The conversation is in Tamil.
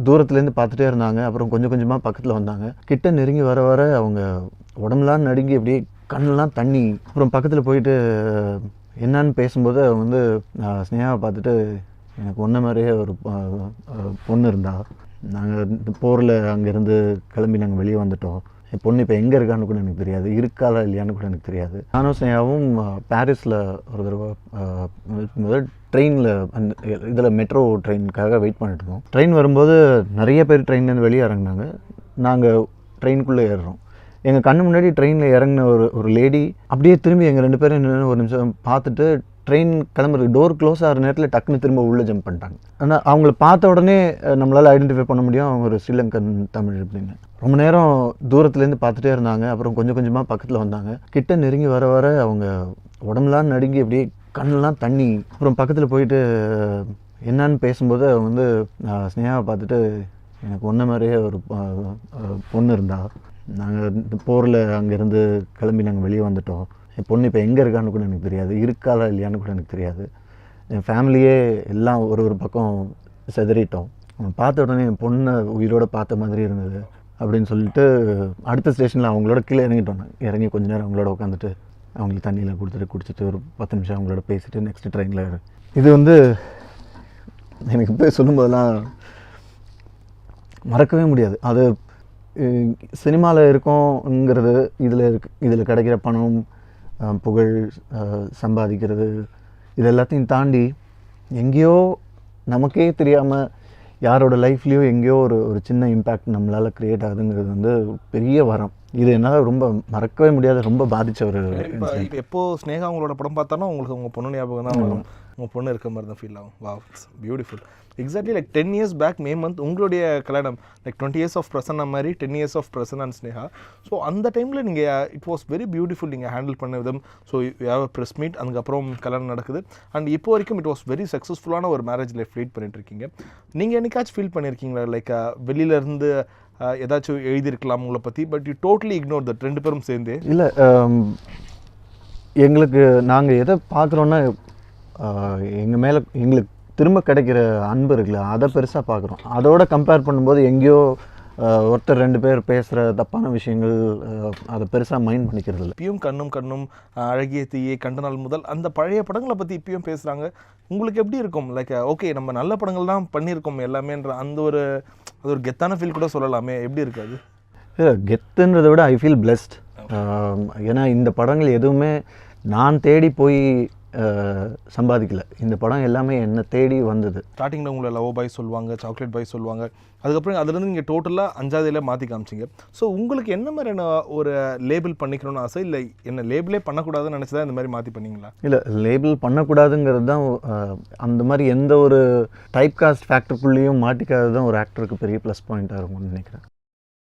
தூரத்துலேருந்து பார்த்துட்டே இருந்தாங்க. அப்புறம் கொஞ்சம் கொஞ்சமாக பக்கத்தில் வந்தாங்க. கிட்ட நெருங்கி வர வர அவங்க உடம்புலாம் நடுங்கி அப்படியே கண்ணெலாம் தண்ணி. அப்புறம் பக்கத்தில் போயிட்டு என்னான்னு பேசும்போது அவங்க வந்து ஸ்னேகாவை பார்த்துட்டு, எனக்கு ஒன்றை மாதிரியே ஒரு பொண்ணு இருந்தா, நாங்கள் போரில் அங்கேருந்து கிளம்பி நாங்கள் வெளியே வந்துட்டோம். என் பொண்ணு இப்போ எங்கே இருக்கான்னு கூட எனக்கு தெரியாது, இருக்காளா இல்லையான்னு கூட எனக்கு தெரியாது. நானும் ஸ்னேகாவும் பாரிஸில் ஒரு தடவை முதல் ட்ரெயினில் அந்த இதில் மெட்ரோ ட்ரெயினுக்காக வெயிட் பண்ணிட்டு இருந்தோம். ட்ரெயின் வரும்போது நிறைய பேர் ட்ரெயின்லேருந்து வெளியே இறங்குனாங்க. நாங்கள் ட்ரெயினுக்குள்ளே ஏறுறோம். எங்கள் கண்ணு முன்னாடி ட்ரெயினில் இறங்கின ஒரு லேடி அப்படியே திரும்பி எங்கள் 2 பேரும் நின்று ஒரு நிமிஷம் பார்த்துட்டு, ட்ரெயின் கிளம்புறது டோர் க்ளோஸ் ஆகிற நேரத்தில் டக்குன்னு திரும்ப உள்ளே ஜம்ப் பண்ணிட்டாங்க. ஆனால் அவங்கள பார்த்த உடனே நம்மளால் ஐடென்டிஃபை பண்ண முடியும் அவங்க ஒரு ஸ்ரீலங்கன் தமிழ் அப்படின்னு. ரொம்ப நேரம் தூரத்துலேருந்து பார்த்துட்டே இருந்தாங்க. அப்புறம் கொஞ்சம் கொஞ்சமாக பக்கத்தில் வந்தாங்க. கிட்ட நெருங்கி வர வர அவங்க உடம்புலாம் நடுங்கி அப்படியே கண்ணெலாம் தண்ணி. அப்புறம் பக்கத்தில் போயிட்டு என்னான்னு பேசும்போது அவங்க வந்து ஸ்னேகாவை பார்த்துட்டு, எனக்கு ஒன்றை மாதிரியே ஒரு பொண்ணு இருந்தா, நாங்கள் போரில் அங்கேருந்து கிளம்பி நாங்கள் வெளியே வந்துட்டோம். என் பொண்ணு இப்போ எங்கே இருக்கான்னு கூட எனக்கு தெரியாது, இருக்காளா இல்லையான்னு கூட எனக்கு தெரியாது. என் ஃபேமிலியே எல்லாம் ஒரு பக்கம் செதறிட்டோம். பார்த்த உடனே என் பொண்ணை உயிரோடு பார்த்த மாதிரி இருந்தது அப்படின்னு சொல்லிட்டு அடுத்த ஸ்டேஷனில் அவங்களோட கீழே இறங்கிட்டோம். இறங்கி கொஞ்ச நேரம் அவங்களோட உட்காந்துட்டு அவங்களுக்கு தண்ணியில் குடிச்சிட்டு ஒரு 10 நிமிஷம் அவங்களோட பேசிட்டு நெக்ஸ்ட் ட்ரெயினில் இது வந்து எனக்கு போய் சொல்லும்போதெல்லாம் மறக்கவே முடியாது. அது சினிமாவில் இருக்கோங்கிறது, இதில் கிடைக்கிற பணம், புகழ், சம்பாதிக்கிறது, இது எல்லாத்தையும் தாண்டி எங்கேயோ நமக்கே தெரியாமல் யாரோட லைஃப்லேயோ எங்கேயோ ஒரு சின்ன இம்பேக்ட் நம்மளால் க்ரியேட் ஆகுதுங்கிறது வந்து பெரிய வரம். இது என்னால் ரொம்ப மறக்கவே முடியாத, ரொம்ப பாதித்த ஒரு. இப்போ எப்போது ஸ்னேகா உங்களோட படம் பார்த்தாலும் உங்களுக்கு உங்கள் பொண்ணு ஞாபகம் தான் வரும். உங்கள் பொண்ணு இருக்க மாதிரி தான் ஃபீல் ஆகும். Wow, beautiful. Exactly like 10 years back May month உங்களுடைய கல்யாணம். லைக் 20 years ஆஃப் பிரசன்னா மாதிரி 10 years of Prasanna and Sneha. So அந்த டைமில் நீங்கள் இட் வாஸ் வெரி பியூட்டிஃபுல். நீங்கள் ஹேண்டில் பண்ண விதம். So you have a press meet, அதுக்கப்புறம் கல்யாணம் நடக்குது. அண்ட் இப்போ வரைக்கும் இட் வாஸ் வெரி சக்ஸஸ்ஃபுல்லான ஒரு மேரேஜ் லைஃப் லீட் பண்ணிட்டுருக்கீங்க. நீங்கள் என்னைக்காச்சும் ஃபீல் பண்ணியிருக்கீங்களா லைக் வெளியிலேருந்து ஏதாச்சும் எழுதியிருக்கலாம் உங்களை பற்றி, but you totally ignore that 2 பேரும் சேர்ந்து? இல்லை, எங்களுக்கு நாங்கள் எதை பார்க்குறோன்னா எங்கள் மேலே எங்களுக்கு திரும்ப கிடைக்கிற அன்பு இருக்குல்ல, அதை பெருசாக பார்க்குறோம். அதோட கம்பேர் பண்ணும்போது எங்கேயோ ஒருத்தர் 2 பேர் பேசுகிற தப்பான விஷயங்கள் அதை பெருசாக மைண்ட் பண்ணிக்கிறது இல்லை. இப்பயும் கண்ணும் அழகிய தீயை கண்ட நாள் முதல் அந்த பழைய படங்களை பற்றி இப்பயும் பேசுகிறாங்க. உங்களுக்கு எப்படி இருக்கும்? லைக் ஓகே, நம்ம நல்ல படங்கள் தான் பண்ணியிருக்கோம் எல்லாமேன்ற அந்த ஒரு கெத்தான ஃபீல் கூட சொல்லலாமே, எப்படி இருக்காது? கெத்துன்றதை விட ஐ ஃபீல் பிளெஸ்ட். ஏன்னா இந்த படங்கள் எதுவுமே நான் தேடி போய் சம்பாதிக்கல. இந்த படம் எல்லாமே என்னை தேடி வந்தது. ஸ்டார்டிங்கில் உங்களை லவ் பாய் சொல்லுவாங்க, சாக்லேட் பாய் சொல்லுவாங்க. அதுக்கப்புறம் அதுலேருந்து நீங்கள் டோட்டலாக 5ஆவதுல மாற்றி காமிச்சிங்க. ஸோ உங்களுக்கு என்ன மாதிரியான ஒரு லேபிள் பண்ணிக்கணும்னு ஆசை, இல்லை என்ன லேபிளே பண்ணக்கூடாதுன்னு நினச்சி தான் இந்த மாதிரி மாற்றி பண்ணிங்களா? இல்லை, லேபிள் பண்ணக்கூடாதுங்கிறது தான், அந்த மாதிரி எந்த ஒரு டைப் காஸ்ட் ஃபேக்டருக்குள்ளேயும் மாட்டிக்காது தான் ஒரு ஆக்டருக்கு பெரிய ப்ளஸ் பாயிண்ட்டாக இருக்கும்னு நினைக்கிறேன்.